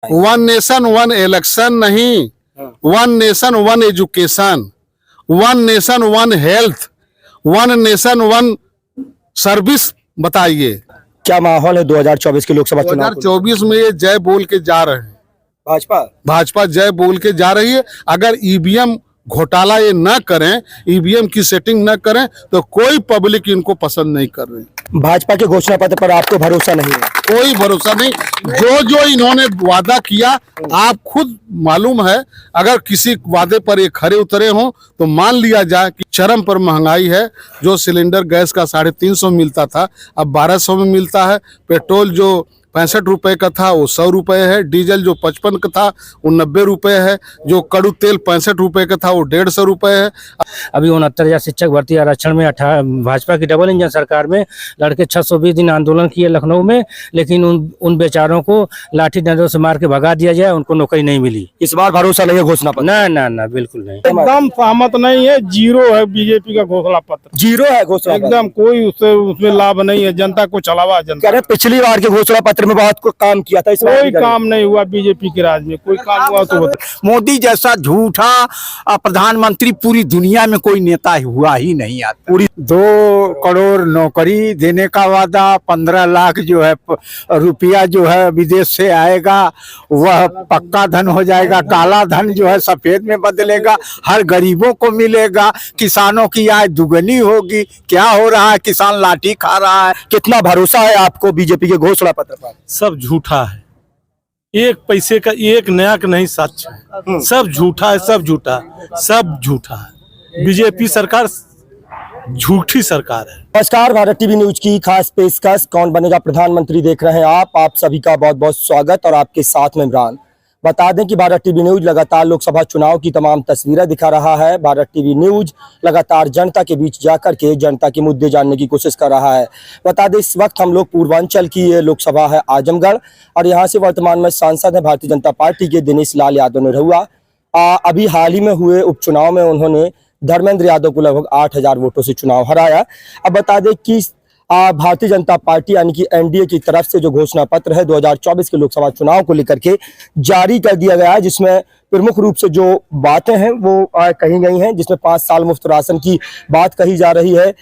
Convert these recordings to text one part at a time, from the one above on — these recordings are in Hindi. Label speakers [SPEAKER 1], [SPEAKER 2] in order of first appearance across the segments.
[SPEAKER 1] वन नेशन वन इलेक्शन नहीं, one nation one education, one nation one health, one nation one service. बताइए
[SPEAKER 2] क्या माहौल है 2024 के लोकसभा चुनाव को?
[SPEAKER 1] 2024 में ये जय बोल के जा रहे हैं, भाजपा जय बोल के जा रही है। अगर ईवीएम घोटाला ये न करें, ईवीएम की सेटिंग न करें, तो कोई पब्लिक इनको पसंद नहीं कर रही।
[SPEAKER 2] भाजपा के घोषणा पत्र पर आपको भरोसा नहीं है?
[SPEAKER 1] कोई भरोसा नहीं। जो जो इन्होंने वादा किया, आप खुद मालूम है, अगर किसी वादे पर ये खरे उतरे हों तो मान लिया जाए कि चरम पर महंगाई है। जो सिलेंडर गैस का 350 मिलता था, अब 1200 में मिलता है। पेट्रोल जो 65 रुपए का था वो 100 रुपए है। डीजल जो 55 का था वो 90 रुपए है। जो कड़ू तेल 65 रुपए का था वो 150 रुपए है।
[SPEAKER 3] अभी 69,000 शिक्षक भर्ती आरक्षण में भाजपा की डबल इंजन सरकार में लड़के 620 दिन आंदोलन किए लखनऊ में, लेकिन उन बेचारों को लाठी डंडों से मार के भगा दिया जाए, उनको नौकरी नहीं मिली।
[SPEAKER 2] इस बार भरोसा नहीं है घोषणा पत्र?
[SPEAKER 3] ना बिल्कुल नहीं,
[SPEAKER 4] एकदम सहमत नहीं है। जीरो है बीजेपी का घोषणा पत्र,
[SPEAKER 2] जीरो है घोषणा
[SPEAKER 4] एकदम कोई उसमें लाभ नहीं है। जनता को चलावा, जनता
[SPEAKER 2] पिछली बार के घोषणा पत्र में बहुत को काम किया था,
[SPEAKER 4] कोई काम नहीं हुआ। बीजेपी के राज में कोई काम हुआ तो
[SPEAKER 5] मोदी जैसा झूठा प्रधानमंत्री पूरी दुनिया में कोई नेता हुआ ही नहीं आता। पूरी 2 करोड़ नौकरी देने का वादा, 15 लाख जो है रुपया जो है विदेश से आएगा वह पक्का धन हो जाएगा, काला धन जो है सफेद में बदलेगा, हर गरीबों को मिलेगा, किसानों की आय दुगनी होगी। क्या हो रहा है? किसान लाठी खा रहा है।
[SPEAKER 2] कितना भरोसा है आपको बीजेपी के घोषणा पत्र पर?
[SPEAKER 4] सब झूठा है। एक पैसे का एक नया का नहीं सच है। सब झूठा है, सब झूठा है, सब झूठा है। बीजेपी सरकार झूठी सरकार है।
[SPEAKER 2] नमस्कार, भारत टीवी न्यूज की खास पेशकश कौन बनेगा प्रधानमंत्री देख रहे हैं आप सभी का बहुत बहुत स्वागत और आपके साथ में इमरान। बता दें कि भारत टीवी न्यूज लगातार लोकसभा चुनाव की तमाम तस्वीरें दिखा रहा है। भारत टीवी न्यूज लगातार जनता के बीच जाकर के जनता के मुद्दे जानने की कोशिश कर रहा है। बता दें इस वक्त हम लोग पूर्वांचल की ये लोकसभा है आजमगढ़, और यहाँ से वर्तमान में सांसद है भारतीय जनता पार्टी के दिनेश लाल यादव निरहुआ। अभी हाल ही में हुए उपचुनाव में उन्होंने धर्मेंद्र यादव को लगभग 8,000 वोटों से चुनाव हराया। अब बता दें कि भारतीय जनता पार्टी यानी कि एनडीए की तरफ से जो घोषणा पत्र है 2024 के लोकसभा चुनाव को लेकर के जारी कर दिया गया है, जिसमें प्रमुख रूप से जो बातें हैं वो कही गई हैं, जिसमें 5 साल मुफ्त राशन की बात कही जा रही है।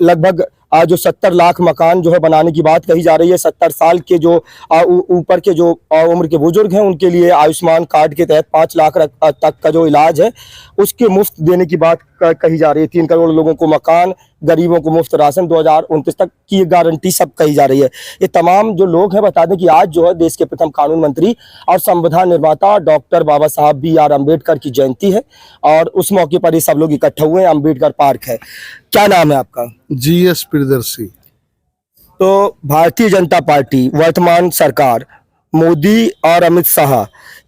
[SPEAKER 2] लगभग जो 70 लाख मकान जो है बनाने की बात कही जा रही है। 70 साल के जो ऊपर के जो उम्र के बुजुर्ग हैं उनके लिए आयुष्मान कार्ड के तहत 5 लाख तक का जो इलाज है उसके मुफ्त देने की बात कही जा रही है। 3 करोड़ लोगों को मकान, गरीबों को मुफ्त राशन 2029 तक की गारंटी सब कही जा रही है। ये तमाम जो लोग हैं, बता दें कि आज जो है देश के प्रथम कानून मंत्री और संविधान निर्माता डॉक्टर बाबा साहब BR अम्बेडकर की जयंती है, और उस मौके पर ये सब लोग इकट्ठे हुए हैं। अम्बेडकर पार्क है। क्या नाम है आपका?
[SPEAKER 1] GS प्रियदर्शी।
[SPEAKER 2] तो भारतीय जनता पार्टी वर्तमान सरकार मोदी और अमित शाह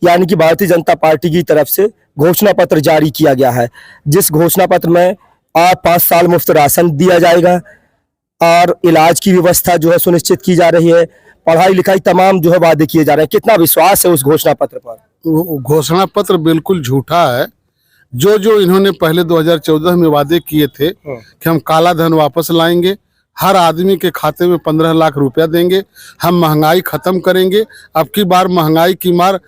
[SPEAKER 2] यानी कि भारतीय जनता पार्टी की तरफ से घोषणा पत्र जारी किया गया है, जिस घोषणा पत्र में 5 साल मुफ्त राशन दिया जाएगा और इलाज की व्यवस्था जो है सुनिश्चित की जा रही है, पढ़ाई लिखाई तमाम जो है वादे किए जा रहे हैं। कितना विश्वास है उस घोषणा पत्र पर?
[SPEAKER 1] घोषणा पत्र बिल्कुल झूठा है। जो जो इन्होंने पहले 2014 में वादे किए थे कि हम काला धन वापस लाएंगे, हर आदमी के खाते में 15 लाख रुपया देंगे, हम महंगाई खत्म करेंगे। अब की बार महंगाई की मार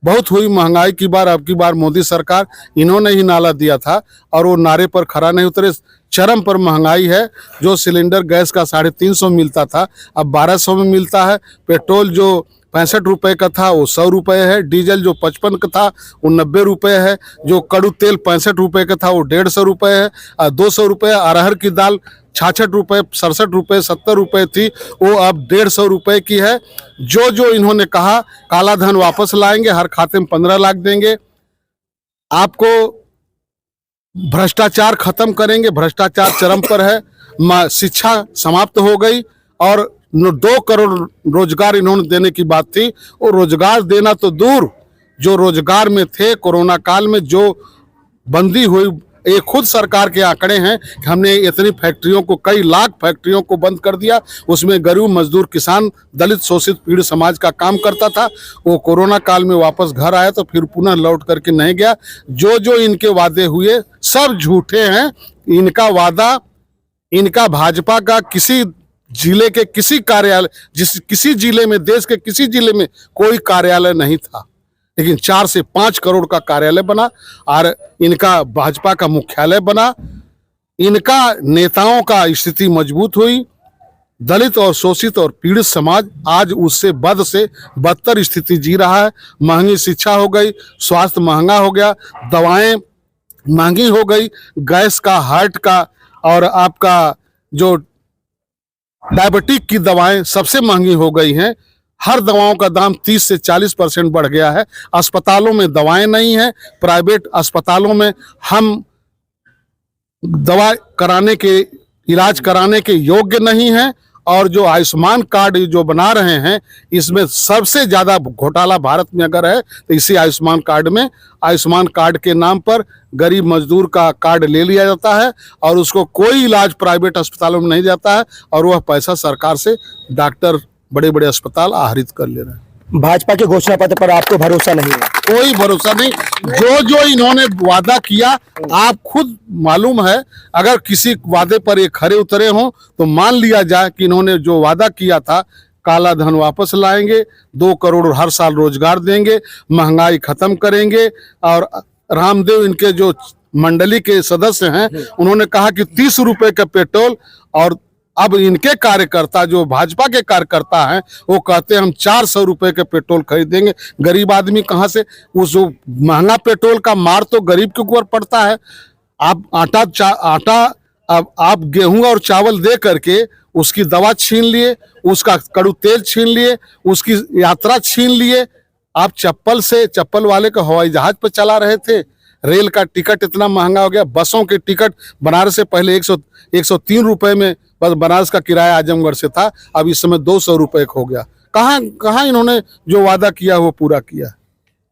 [SPEAKER 1] बहुत हुई, महंगाई की बार अब की बार मोदी सरकार इन्होंने ही नाला दिया था और वो नारे पर खरा नहीं उतरे। चरम पर महंगाई है। जो सिलेंडर गैस का 350 मिलता था अब 1200 में मिलता है। पेट्रोल जो 65 रुपए का था वो 100 रुपए है। डीजल जो 55 का था वो 90 रुपए है। जो कड़ू तेल 65 रुपए का था वो 150 रुपए है। 200 रुपए। अरहर की दाल 66 रुपए, 67 रुपए, 70 रुपए थी, वो अब 150 रुपए की है। जो जो इन्होंने कहा काला धन वापस लाएंगे, हर खाते में 15 लाख देंगे, आपको भ्रष्टाचार खत्म करेंगे, भ्रष्टाचार चरम पर है, शिक्षा समाप्त हो गई, और 2 करोड़ रोजगार इन्होंने देने की बात थी। वो रोजगार देना तो दूर, जो रोजगार में थे कोरोना काल में जो बंदी हुई, ये खुद सरकार के आंकड़े हैं कि हमने इतनी फैक्ट्रियों को, कई लाख फैक्ट्रियों को बंद कर दिया। उसमें गरीब मजदूर, किसान, दलित, शोषित पीड़ित समाज का काम करता था। वो कोरोना काल में वापस घर आया तो फिर पुनः लौट करके नहीं गया। जो जो इनके वादे हुए सब झूठे हैं। इनका वादा, इनका भाजपा का किसी जिले के किसी कार्यालय किसी जिले में, देश के किसी जिले में कोई कार्यालय नहीं था, लेकिन 4 से 5 करोड़ का कार्यालय बना और इनका भाजपा का मुख्यालय बना। इनका नेताओं का स्थिति मजबूत हुई। दलित और शोषित और पीड़ित समाज आज उससे बद से बदतर स्थिति जी रहा है। महंगी शिक्षा हो गई, स्वास्थ्य महंगा हो गया, दवाएं महंगी हो गई, गैस का, हार्ट का और आपका जो डायबिटिक की दवाएं सबसे महंगी हो गई हैं। हर दवाओं का दाम 30 से 40% बढ़ गया है। अस्पतालों में दवाएं नहीं है। प्राइवेट अस्पतालों में हम दवा कराने के, इलाज कराने के योग्य नहीं है। और जो आयुष्मान कार्ड जो बना रहे हैं, इसमें सबसे ज्यादा घोटाला भारत में अगर है तो इसी आयुष्मान कार्ड में। आयुष्मान कार्ड के नाम पर गरीब मजदूर का कार्ड ले लिया जाता है और उसको कोई इलाज प्राइवेट अस्पतालों में नहीं जाता है और वह पैसा सरकार से डॉक्टर बड़े बड़े अस्पताल आहरित कर ले रहे हैं।
[SPEAKER 2] भाजपा के घोषणा पत्र पर आपको भरोसा नहीं है?
[SPEAKER 1] कोई भरोसा नहीं। जो जो इन्होंने वादा किया, आप खुद मालूम है, अगर किसी वादे पर ये खरे उतरे हों तो मान लिया जाए कि इन्होंने जो वादा किया था, काला धन वापस लाएंगे, 2 करोड़ हर साल रोजगार देंगे, महंगाई खत्म करेंगे। और रामदेव इनके जो मंडली के सदस्य हैं, उन्होंने कहा कि 30 रुपए का पेट्रोल, और अब इनके कार्यकर्ता जो भाजपा के कार्यकर्ता हैं वो कहते हैं हम 400 रुपए के पेट्रोल खरीदेंगे। गरीब आदमी कहाँ से, उस जो महंगा पेट्रोल का मार तो गरीब के ऊपर पड़ता है। आप आप गेहूं और चावल दे करके उसकी दवा छीन लिए, उसका कड़ू तेल छीन लिए, उसकी यात्रा छीन लिए। आप चप्पल वाले को हवाई जहाज पर चला रहे थे। रेल का टिकट इतना महंगा हो गया। बसों के टिकट बनारस से पहले 103 रुपए में बस बनारस का किराया आजमगढ़ से था, अब इस समय 200 रुपए हो गया। कहाँ इन्होंने जो वादा किया वो पूरा किया?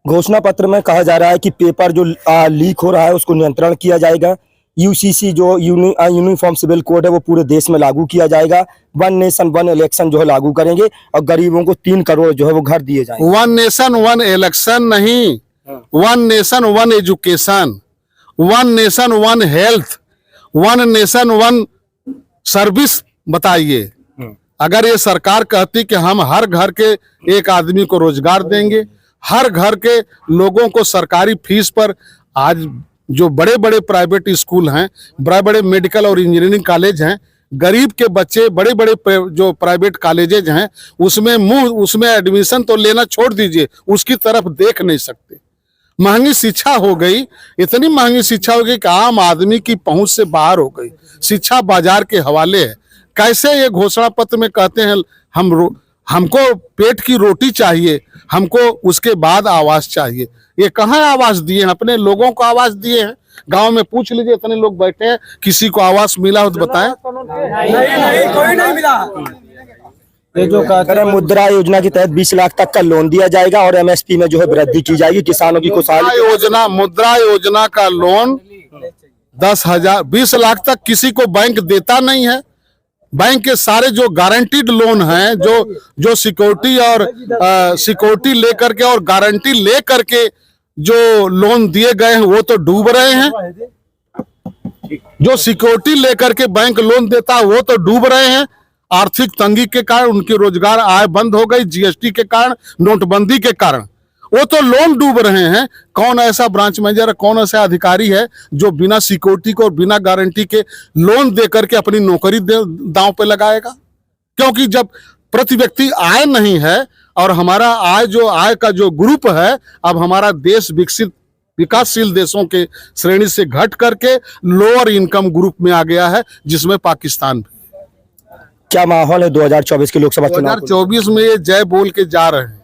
[SPEAKER 2] घोषणा पत्र में कहा जा रहा है कि पेपर जो लीक हो रहा है उसको नियंत्रण किया जाएगा। यूसीसी जो यूनिफॉर्म सिविल कोड है वो पूरे देश में लागू किया जाएगा। 1 नेशन 1 इलेक्शन जो है लागू करेंगे और गरीबों को 3 करोड़ जो है वो घर दिए जाएंगे।
[SPEAKER 1] 1 नेशन 1 इलेक्शन नहीं, 1 nation 1 education, 1 nation 1 health, 1 nation 1 service. बताइए, अगर ये सरकार कहती कि हम हर घर के एक आदमी को रोजगार देंगे, हर घर के लोगों को सरकारी फीस पर, आज जो बड़े बड़े प्राइवेट स्कूल हैं, बड़े बड़े मेडिकल और इंजीनियरिंग कॉलेज हैं, गरीब के बच्चे बड़े बड़े जो प्राइवेट कॉलेजेज हैं उसमें एडमिशन तो लेना छोड़ दीजिए, उसकी तरफ देख नहीं सकते। महंगी शिक्षा हो गई, इतनी महंगी शिक्षा हो गई कि आम आदमी की पहुंच से बाहर हो गई। शिक्षा बाजार के हवाले है। कैसे ये घोषणा पत्र में कहते हैं हमको पेट की रोटी चाहिए, हमको उसके बाद आवास चाहिए। ये कहाँ आवास दिए हैं? अपने लोगों को आवास दिए हैं? गांव में पूछ लीजिए, इतने लोग बैठे हैं, किसी को आवास मिला हो तो बताएं।
[SPEAKER 2] नहीं, कोई नहीं मिला। ये जो कहते हैं मुद्रा योजना के तहत 20 लाख तक का लोन दिया जाएगा और एमएसपी में जो है वृद्धि की जाएगी, किसानों की खुशहाली।
[SPEAKER 1] मुद्रा योजना का लोन 20 लाख तक किसी को बैंक देता नहीं है। बैंक के सारे जो गारंटीड लोन हैं, जो सिक्योरिटी और सिक्योरिटी लेकर के और गारंटी लेकर के जो लोन दिए गए हैं वो तो डूब रहे हैं। जो सिक्योरिटी लेकर के बैंक लोन देता है वो तो डूब रहे हैं। आर्थिक तंगी के कारण उनकी रोजगार आय बंद हो गई, जीएसटी के कारण, नोटबंदी के कारण वो तो लोन डूब रहे हैं। कौन ऐसा ब्रांच मैनेजर, कौन ऐसा अधिकारी है जो बिना सिक्योरिटी को और बिना गारंटी के लोन दे करके अपनी नौकरी दांव पे लगाएगा? क्योंकि जब प्रति व्यक्ति आय नहीं है और हमारा आय का जो ग्रुप है, अब हमारा देश विकासशील देशों के श्रेणी से घट करके लोअर इनकम ग्रुप में आ गया है, जिसमें पाकिस्तान भी।
[SPEAKER 2] क्या माहौल है 2024 के लोकसभा चुनाव?
[SPEAKER 1] 2024 में ये जय बोल के जा रहे हैं।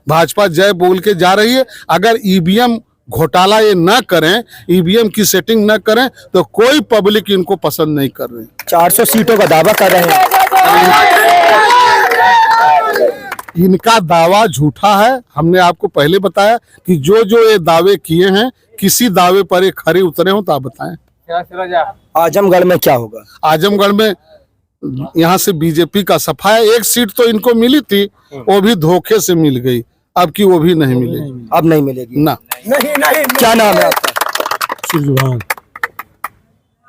[SPEAKER 1] भाजपा जय बोल के जा रही है। अगर ईवीएम घोटाला ये न करें, ईवीएम की सेटिंग न करें, तो कोई पब्लिक इनको पसंद नहीं कर रही।
[SPEAKER 2] 400 सीटों का दावा कर रहे हैं।
[SPEAKER 1] इनका दावा झूठा है। हमने आपको पहले बताया कि जो ये दावे किए हैं, किसी दावे पर ये खरे उतरे हो तो आप बताएं।
[SPEAKER 2] आजमगढ़ में क्या होगा?
[SPEAKER 1] आजमगढ़ में यहाँ से बीजेपी का सफा है। 1 सीट तो इनको मिली थी, वो भी धोखे से मिल गई, अब की वो भी नहीं मिलेगी।
[SPEAKER 2] अब नहीं मिलेगी
[SPEAKER 1] ना।
[SPEAKER 2] नहीं। क्या नाम है आपका?
[SPEAKER 4] सुरजभान।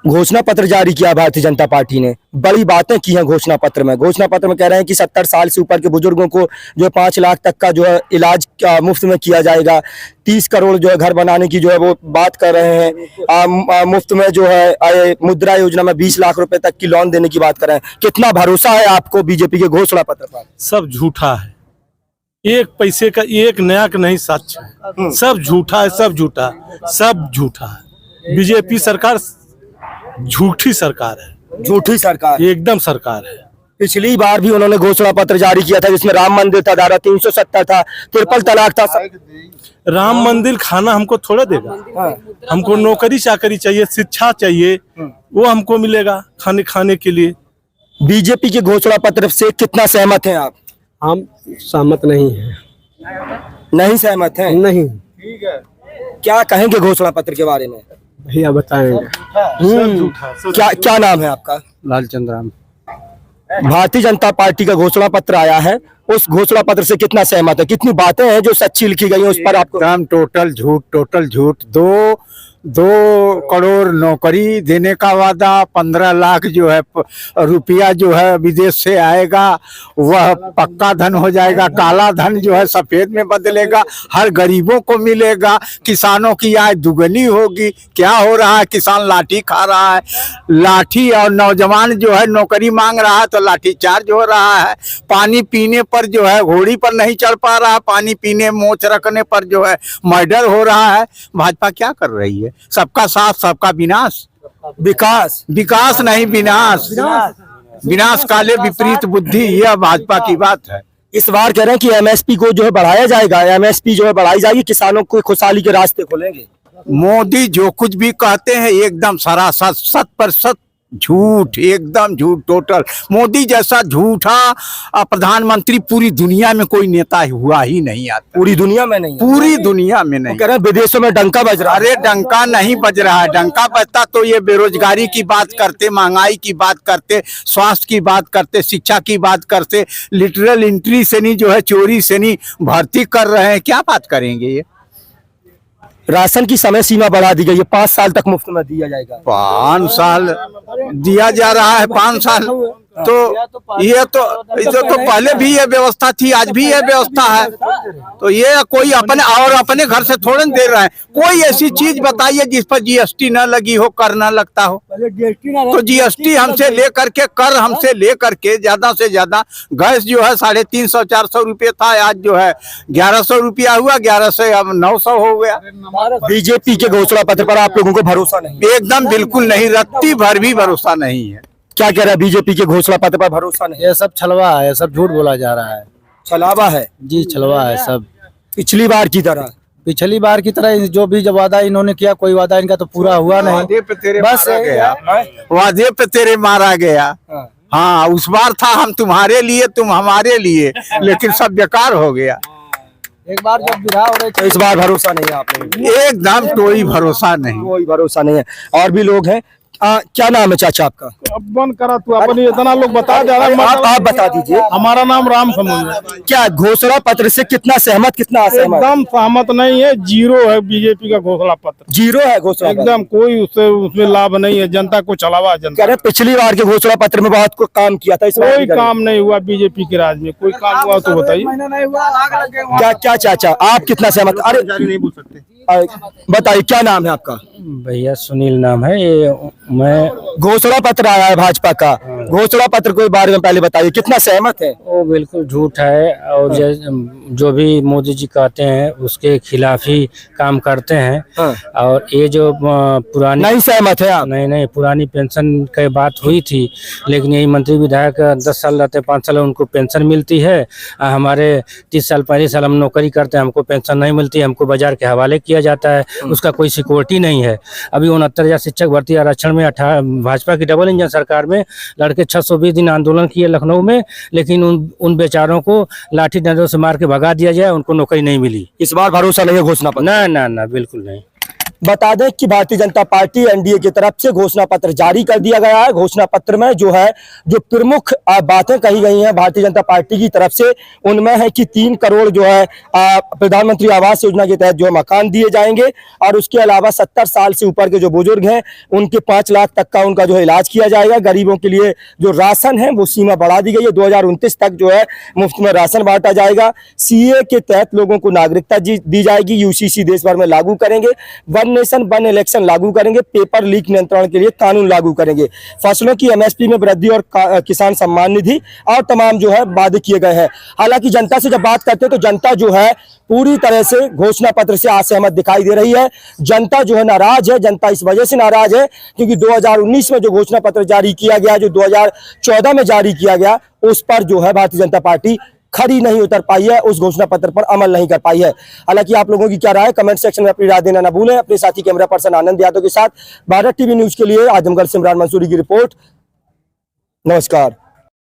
[SPEAKER 2] घोषणा पत्र जारी किया भारतीय जनता पार्टी ने, बड़ी बातें की हैं घोषणा पत्र में। घोषणा पत्र में कह रहे हैं कि 70 साल से ऊपर के बुजुर्गों को जो 5 लाख तक का जो है इलाज मुफ्त में किया जाएगा। 30 करोड़ जो है घर बनाने की जो है वो बात कर रहे हैं। मुफ्त में जो है मुद्रा योजना में 20 लाख रुपए तक की लोन देने की बात कर रहे हैं। कितना भरोसा है आपको बीजेपी के घोषणा पत्र पर?
[SPEAKER 4] सब झूठा है, एक पैसे का एक नया का नहीं सच है। सब झूठा है, सब झूठा, सब झूठा है। बीजेपी सरकार झूठी सरकार है,
[SPEAKER 2] झूठी सरकार
[SPEAKER 4] एकदम सरकार है।
[SPEAKER 2] पिछली बार भी उन्होंने घोषणा पत्र जारी किया था जिसमें राम मंदिर था, धारा 370 था, ट्रिपल तलाक था।
[SPEAKER 4] राम मंदिर खाना हमको थोड़ा देगा, हमको नौकरी चाकरी चाहिए, शिक्षा चाहिए, वो हमको मिलेगा खाने के लिए।
[SPEAKER 2] बीजेपी के घोषणा पत्र से कितना सहमत हैं आप?
[SPEAKER 6] हम सहमत नहीं हैं।
[SPEAKER 2] नहीं सहमत हैं?
[SPEAKER 6] नहीं।
[SPEAKER 2] क्या कहेंगे घोषणा पत्र के बारे में?
[SPEAKER 6] भैया बताएंगे।
[SPEAKER 2] क्या क्या नाम है आपका?
[SPEAKER 6] लालचंद राम।
[SPEAKER 2] भारतीय जनता पार्टी का घोषणा पत्र आया है, उस घोषणा पत्र से कितना सहमत है? कितनी बातें हैं जो सच्ची लिखी गई हैं उस पर आपको?
[SPEAKER 5] एकदम टोटल झूठ। 2 करोड़ नौकरी देने का वादा, 15 लाख जो है रुपया जो है विदेश से आएगा, वह पक्का धन हो जाएगा। काला धन जो है सफेद में बदलेगा, हर गरीबों को मिलेगा, किसानों की आय दुगनी होगी। क्या हो रहा है? किसान लाठी खा रहा है, लाठी, और नौजवान जो है नौकरी मांग रहा है तो लाठी चार्ज हो रहा है। पानी पीने पर जो है घोड़ी पर नहीं चढ़ पा रहा है, पानी पीने मोच रखने पर जो है मर्डर हो रहा है। भाजपा क्या कर रही है? सबका साथ सबका विनाश। विकास नहीं विनाश। विनाश काले विपरीत बुद्धि, यह भाजपा की बात है।
[SPEAKER 2] इस बार कह रहे हैं कि एमएसपी को जो है बढ़ाया जाएगा, एमएसपी जो है बढ़ाई जाएगी, किसानों को खुशहाली के रास्ते खुलेंगे।
[SPEAKER 5] मोदी जो कुछ भी कहते हैं एकदम सरासर 100% झूठ, एकदम झूठ टोटल। मोदी जैसा झूठा प्रधानमंत्री पूरी दुनिया में कोई नेता हुआ ही नहीं आता।
[SPEAKER 2] पूरी दुनिया में नहीं?
[SPEAKER 5] पूरी दुनिया में नहीं।
[SPEAKER 2] कह रहे हैं विदेशों में डंका बज रहा है।
[SPEAKER 5] अरे डंका नहीं बज रहा है, डंका बजता तो ये बेरोजगारी की बात करते, महंगाई की बात करते, स्वास्थ्य की बात करते, शिक्षा की बात करते। लिटरल एंट्री से नहीं जो है चोरी से नहीं भर्ती कर रहे हैं, क्या बात करेंगे ये?
[SPEAKER 2] राशन की समय सीमा बढ़ा दी गई है, 5 साल तक मुफ्त में दिया जाएगा।
[SPEAKER 5] 5 साल दिया जा रहा है, 5 साल तो ये तो पहले भी ये व्यवस्था थी, आज भी ये व्यवस्था है। तो ये कोई अपने घर से थोड़े दे रहे हैं। कोई ऐसी चीज बताइए जिस पर जीएसटी न लगी हो, कर न लगता हो। तो जीएसटी हमसे ले करके, कर हमसे ले करके ज्यादा से ज्यादा गैस जो है 350-400 रुपये था, आज जो है 1100 रुपया हुआ, 1100 से अब 900 हो गया।
[SPEAKER 2] बीजेपी के घोषणा पत्र पर आप लोगों को भरोसा नहीं?
[SPEAKER 5] एकदम बिल्कुल नहीं, रत्ती भर भी भरोसा नहीं है।
[SPEAKER 2] क्या कह रहा है बीजेपी के घोषणा पत्र पर भरोसा नहीं?
[SPEAKER 6] ये सब छलवा है, सब झूठ बोला जा रहा है।
[SPEAKER 2] छलावा है
[SPEAKER 6] जी, छलवा है सब।
[SPEAKER 2] पिछली बार की तरह
[SPEAKER 6] जो भी जब वादा इन्होंने किया, कोई वादा इनका तो पूरा हुआ नहीं।
[SPEAKER 5] वादे पे तेरे
[SPEAKER 6] बस
[SPEAKER 5] मारा गया, वादे पे तेरे मारा गया। हाँ, उस बार था हम तुम्हारे लिए, तुम हमारे लिए, लेकिन सब बेकार हो गया।
[SPEAKER 6] एक बार जब विधान हो रहे
[SPEAKER 2] तो इस बार भरोसा नहीं है आप लोगों को?
[SPEAKER 5] एकदम कोई भरोसा नहीं,
[SPEAKER 2] कोई भरोसा नहीं है। और भी लोग हैं। क्या नाम है चाचा आपका?
[SPEAKER 1] बंद करा तू अपन, इतना लोग बता जा रहा है।
[SPEAKER 2] आप बता दीजिए।
[SPEAKER 1] हमारा नाम राम समूह है।
[SPEAKER 2] क्या घोषणा पत्र से कितना सहमत, कितना असहमत?
[SPEAKER 1] एकदम सहमत नहीं है, जीरो है बीजेपी का घोषणा पत्र।
[SPEAKER 2] जीरो है घोषणा पत्र?
[SPEAKER 1] एकदम कोई उसमें लाभ नहीं है, जनता को चलावा। जनता
[SPEAKER 2] कह रहे पिछली बार के घोषणा पत्र में बहुत को काम किया था, इस बार
[SPEAKER 1] कोई काम नहीं हुआ बीजेपी के राज में। कोई काम हुआ तो बताइए।
[SPEAKER 2] क्या चाचा आप कितना सहमत? अरे
[SPEAKER 1] नहीं बोल सकते।
[SPEAKER 2] बताइए क्या नाम है आपका?
[SPEAKER 3] भैया सुनील नाम है। ये मैं
[SPEAKER 2] घोषणा पत्र आया है भाजपा का, घोषणा पत्र के बारे में पहले बताइए कितना सहमत है?
[SPEAKER 3] वो बिल्कुल झूठ है, और जो भी मोदी जी कहते हैं उसके खिलाफ ही काम करते हैं। और ये जो पुरानी
[SPEAKER 2] नहीं सहमत है आप?
[SPEAKER 3] नहीं, पुरानी पेंशन की बात हुई थी, लेकिन यही मंत्री विधायक 10 साल रहते, 5 साल उनको पेंशन मिलती है। हमारे 30 साल 35 साल हम नौकरी करते हैं, हमको पेंशन नहीं मिलती, हमको बाजार के हवाले किया जाता है, उसका कोई सिक्योरिटी नहीं है। अभी 69,000 शिक्षक भर्ती आरक्षण में भाजपा की डबल इंजन सरकार में लड़के 620 दिन आंदोलन किए लखनऊ में, लेकिन उन बेचारों को लाठी डंडों से मार के भगा दिया जाए, उनको नौकरी नहीं मिली।
[SPEAKER 2] इस बार भरोसा नहीं है घोषणा पत्र?
[SPEAKER 3] ना, बिल्कुल नहीं।
[SPEAKER 2] बता दें कि भारतीय जनता पार्टी एनडीए की तरफ से घोषणा पत्र जारी कर दिया गया है। घोषणा पत्र में जो है जो प्रमुख बातें कही गई हैं भारतीय जनता पार्टी की तरफ से, उनमें है कि 3 करोड़ जो है प्रधानमंत्री आवास योजना के तहत जो है मकान दिए जाएंगे और उसके अलावा 70 साल से ऊपर के जो बुजुर्ग हैं उनके 5 लाख तक का उनका जो है इलाज किया जाएगा। गरीबों के लिए जो राशन है वो सीमा बढ़ा दी गई है, 2029 तक जो है मुफ्त में राशन बांटा जाएगा। सीए के तहत लोगों को नागरिकता दी जाएगी। यूसीसी देश भर में लागू करेंगे। वन नेशन वन इलेक्शन लागू करेंगे। पेपर लीक नियंत्रण के लिए कानून लागू करेंगे। फसलों की एमएसपी में वृद्धि और किसान सम्मान निधि और तमाम जो है वादे किए गए हैं। हालांकि जनता से जब बात करते हैं तो जनता जो है पूरी तरह से घोषणा पत्र से असहमत दिखाई दे रही है। जनता जो है नाराज है। जनता इस वजह से नाराज है क्योंकि 2019 में जो घोषणा पत्र जारी किया गया, जो 2014 में जारी किया गया, उस पर जो है भारतीय जनता पार्टी खरी नहीं उतर पाई है, उस घोषणा पत्र पर अमल नहीं कर पाई है। हालांकि आप लोगों की क्या राय है, कमेंट सेक्शन में अपनी राय देना न भूलें। अपने साथी कैमरा पर्सन आनंद यादव के साथ भारत टीवी न्यूज के लिए आजमगढ़ से इमरान मंसूरी की रिपोर्ट। नमस्कार।